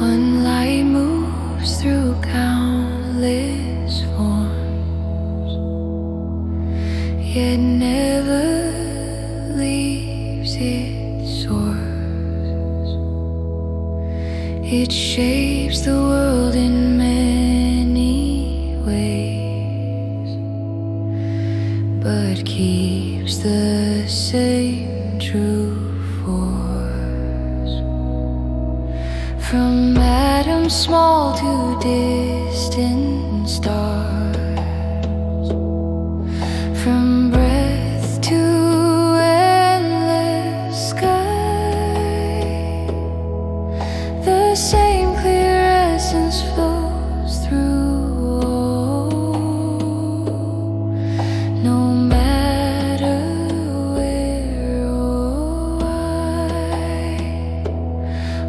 One light moves through countless forms, yet never leaves its source. It shapes the world in many ways, but keeps the same true force. From atoms small to distant stars, from breath to endless sky, the same clear essence flows through all, no matter where or why.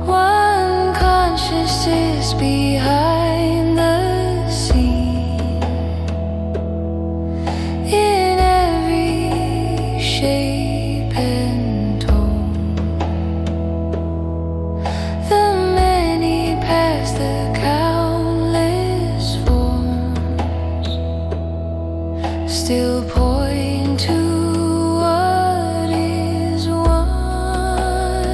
One consciousness behind the scene, in every shape and tone. The many past the countless forms still point to what is one,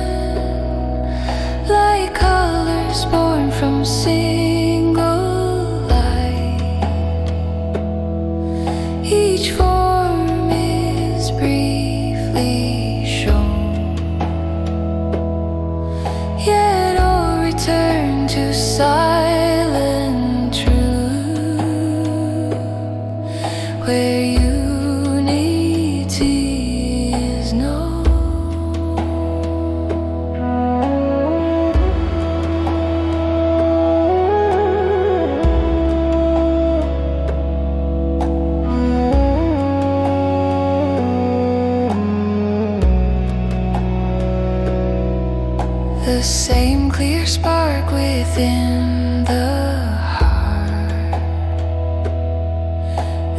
like colors born from single light. Each form is briefly shown, yet all return to silent truth, where unity is known. The same clear spark within the heart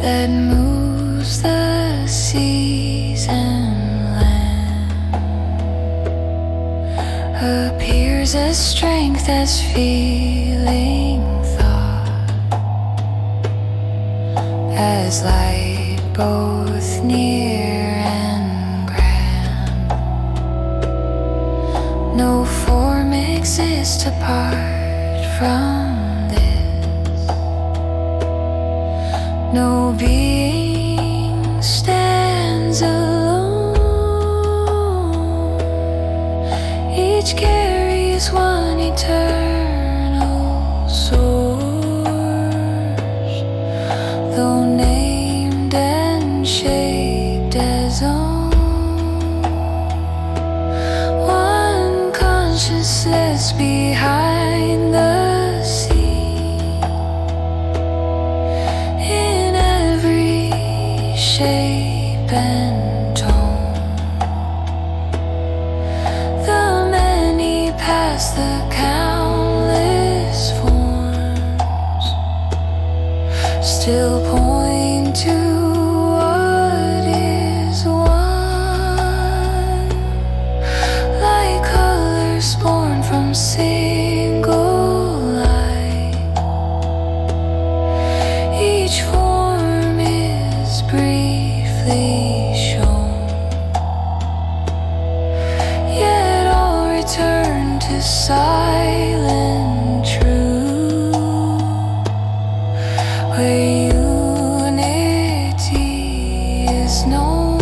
that moves the seas and land appears as strength, as feeling thought, as light both near and grand. No form exists apart from this. No being stands alone. Each carries one eternal source, though named and shaped as own. Consciousness behind the scene, in every shape and tone. The many past the countless forms still point to what is one, like colors born from single light. Each form is briefly shown, yet all return to silent truth, where unity is known.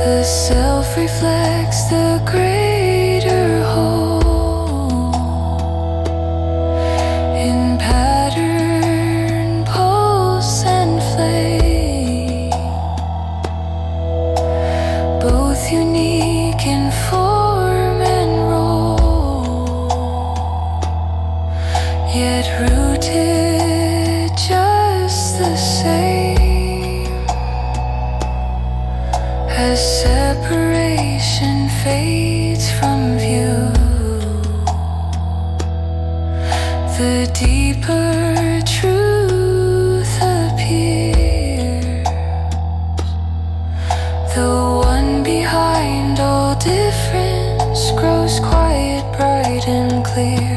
The self reflects the greater whole in pattern, pulse, and flame, both unique in form and clear.